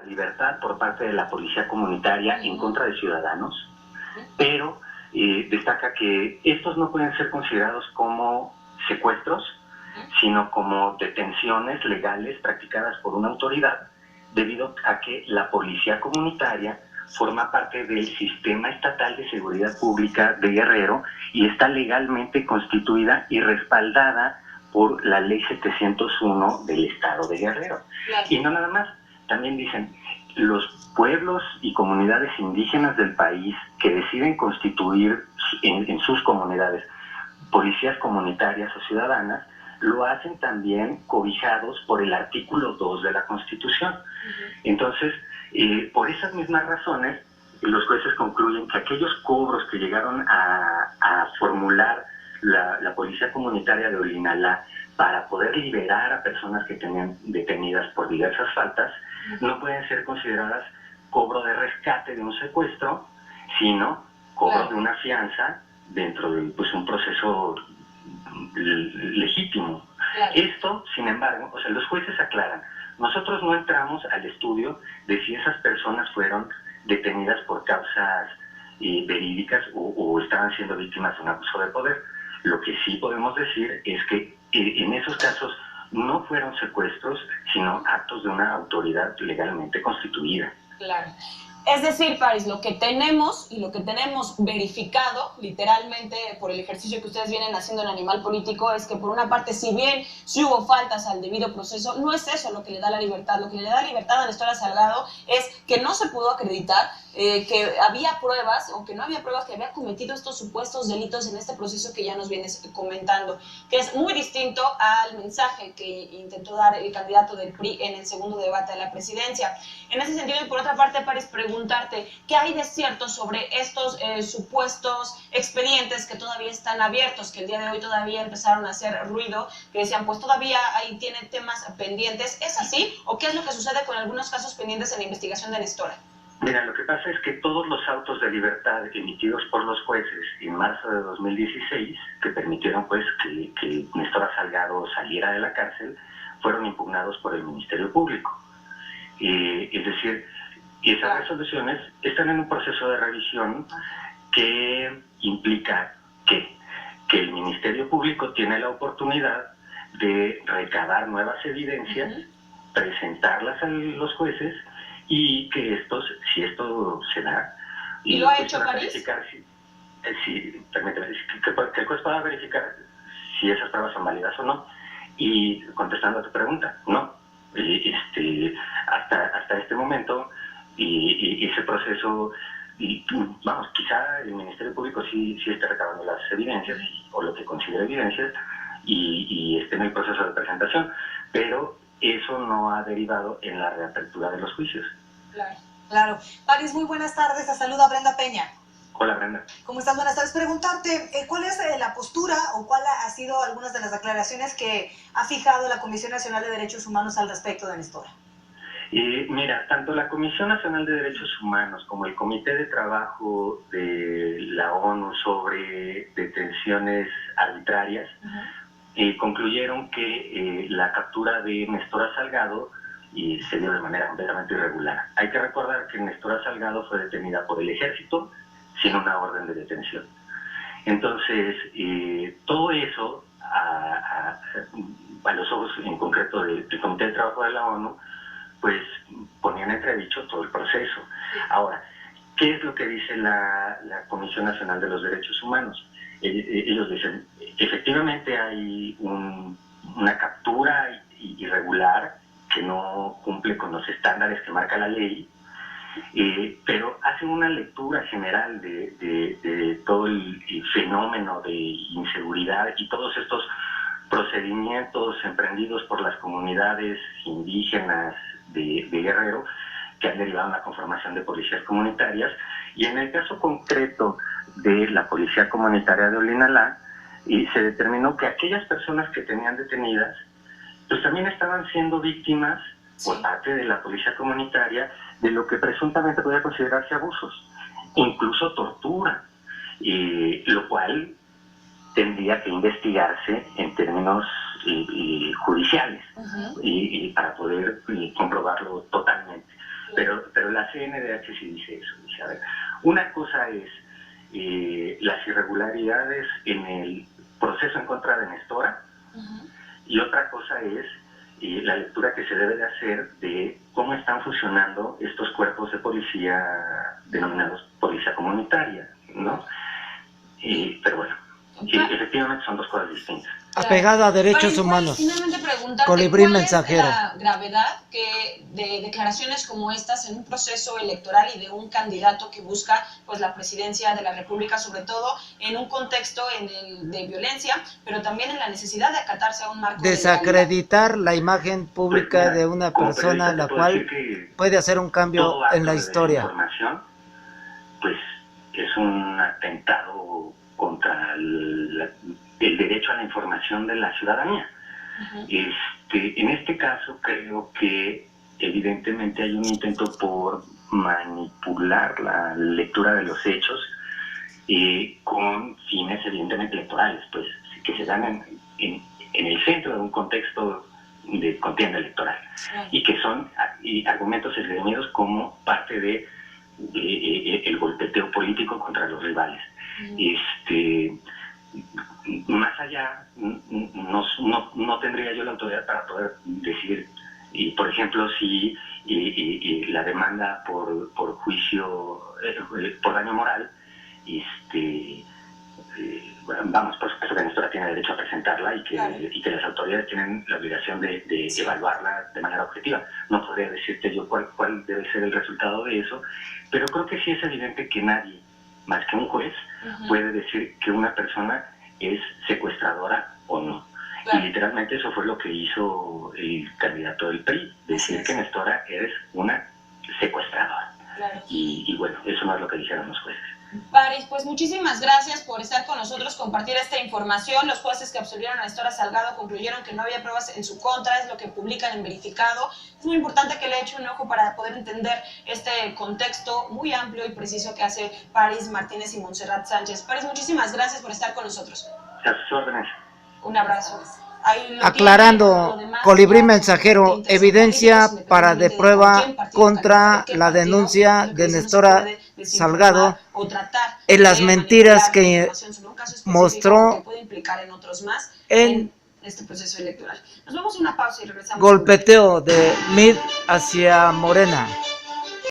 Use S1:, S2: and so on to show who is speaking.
S1: libertad por parte de la policía comunitaria en contra de ciudadanos, pero destaca que estos no pueden ser considerados como secuestros, sino como detenciones legales practicadas por una autoridad, debido a que la policía comunitaria forma parte del sistema estatal de seguridad pública de Guerrero y está legalmente constituida y respaldada por la ley 701 del estado de Guerrero. Claro. Y no nada más, también dicen, los pueblos y comunidades indígenas del país que deciden constituir en sus comunidades policías comunitarias o ciudadanas, lo hacen también cobijados por el artículo 2 de la Constitución. Entonces, por esas mismas razones, los jueces concluyen que aquellos cobros que llegaron a formular la Policía Comunitaria de Olinalá para poder liberar a personas que tenían detenidas por diversas faltas, no pueden ser consideradas cobro de rescate de un secuestro, sino cobro de una fianza dentro de un proceso legítimo. Esto, sin embargo, los jueces aclaran, nosotros no entramos al estudio de si esas personas fueron detenidas por causas verídicas o estaban siendo víctimas de un abuso de poder. Lo que sí podemos decir es que en esos casos no fueron secuestros, sino actos de una autoridad legalmente constituida.
S2: Claro. Es decir, Paris, lo que tenemos y lo que tenemos verificado, literalmente, por el ejercicio que ustedes vienen haciendo en Animal Político, es que por una parte, si bien sí hubo faltas al debido proceso, no es eso lo que le da la libertad. Lo que le da libertad a Nestora Salgado es que no se pudo acreditar que había pruebas, o que no había pruebas que había cometido estos supuestos delitos en este proceso que ya nos vienes comentando, que es muy distinto al mensaje que intentó dar el candidato del PRI en el segundo debate a la presidencia. En ese sentido, y por otra parte, Paris, preguntarte, ¿qué hay de cierto sobre estos supuestos expedientes que todavía están abiertos, que el día de hoy todavía empezaron a hacer ruido, que decían, pues todavía ahí tienen temas pendientes? ¿Es así? ¿O qué es lo que sucede con algunos casos pendientes en la investigación de Nestora?
S1: Mira, lo que pasa es que todos los autos de libertad emitidos por los jueces en marzo de 2016, que permitieron que Nestora Salgado saliera de la cárcel, fueron impugnados por el Ministerio Público. Es decir, esas resoluciones están en un proceso de revisión que implica que el Ministerio Público tiene la oportunidad de recabar nuevas evidencias, presentarlas a los jueces, y que si esto se da,
S2: ¿y lo ha hecho Paris?
S1: Permíteme, que el juez pueda verificar si esas pruebas son válidas o no. Y contestando a tu pregunta, no. Hasta este momento, y ese proceso, quizá el Ministerio Público sí esté recabando las evidencias, o lo que considere evidencias, y esté en el proceso de presentación, pero eso no ha derivado en la reapertura de los juicios.
S3: Claro. Paris, muy buenas tardes. Te saluda Brenda Peña.
S1: Hola, Brenda.
S3: ¿Cómo estás? Buenas tardes. Preguntarte, ¿cuál es la postura o cuál ha sido algunas de las declaraciones que ha fijado la Comisión Nacional de Derechos Humanos al respecto de Nestora?
S1: Mira, tanto la Comisión Nacional de Derechos Humanos como el Comité de Trabajo de la ONU sobre detenciones arbitrarias concluyeron que la captura de Nestora Salgado se dio de manera completamente irregular. Hay que recordar que Nestora Salgado fue detenida por el ejército sin una orden de detención. Entonces, todo eso, a los ojos en concreto del Comité de Trabajo de la ONU, pues ponían en entredicho todo el proceso. Ahora, ¿qué es lo que dice la Comisión Nacional de los Derechos Humanos? Ellos dicen, efectivamente hay una captura irregular que no cumple con los estándares que marca la ley, pero hacen una lectura general de todo el fenómeno de inseguridad y todos estos procedimientos emprendidos por las comunidades indígenas de Guerrero, que han derivado en la conformación de policías comunitarias, y en el caso concreto de la Policía Comunitaria de Olinalá, se determinó que aquellas personas que tenían detenidas, pues también estaban siendo víctimas por parte de la policía comunitaria de lo que presuntamente podía considerarse abusos, incluso tortura, lo cual tendría que investigarse en términos judiciales y para poder comprobarlo totalmente. Pero la CNDH sí dice eso. Dice, a ver, una cosa es las irregularidades en el proceso en contra de Nestora, y otra cosa es la lectura que se debe de hacer de cómo están funcionando estos cuerpos de policía denominados policía comunitaria, ¿no? Pero bueno, efectivamente son dos cosas distintas.
S4: Apegada a derechos humanos.
S2: Finalmente preguntarte,
S4: Colibrí
S2: ¿cuál
S4: mensajero.
S2: es la gravedad de declaraciones como estas en un proceso electoral y de un candidato que busca pues la presidencia de la República, sobre todo en un contexto de violencia, pero también en la necesidad de acatarse a un marco
S4: Desacreditar la imagen pública de una persona la cual puede hacer un cambio en la historia.
S1: Información, pues es un atentado contra el derecho a la información de la ciudadanía. En este caso creo que evidentemente hay un intento por manipular la lectura de los hechos con fines evidentemente electorales, pues que se dan en el centro de un contexto de contienda electoral, y que son argumentos esgrimidos como parte de el golpeteo político contra los rivales. Más allá, no tendría yo la autoridad para poder decir, por ejemplo, si la demanda por juicio, por daño moral, vamos, por supuesto que Nestora tiene derecho a presentarla y que las autoridades tienen la obligación de evaluarla de manera objetiva. No podría decirte yo cuál debe ser el resultado de eso, pero creo que sí es evidente que nadie, más que un juez, puede decir que una persona es secuestradora o no. Y literalmente eso fue lo que hizo el candidato del PRI, decir que Nestora eres una secuestradora. Y bueno, eso no es lo que dijeron los jueces.
S2: París, pues muchísimas gracias por estar con nosotros, compartir esta información. Los jueces que absolvieron a Nestora Salgado concluyeron que no había pruebas en su contra, es lo que publican en Verificado. Es muy importante que le eche un ojo para poder entender este contexto muy amplio y preciso que hace París Martínez y Montserrat Sánchez. París, muchísimas gracias por estar con nosotros.
S1: A sus órdenes.
S2: Un abrazo.
S4: Aclarando, Colibrí Mensajero, evidencia para de prueba contra la denuncia de Nestora Salgado en las mentiras que mostró en
S2: este proceso electoral. Nos vamos a una pausa y regresamos.
S4: Golpeteo de Mid hacia Morena.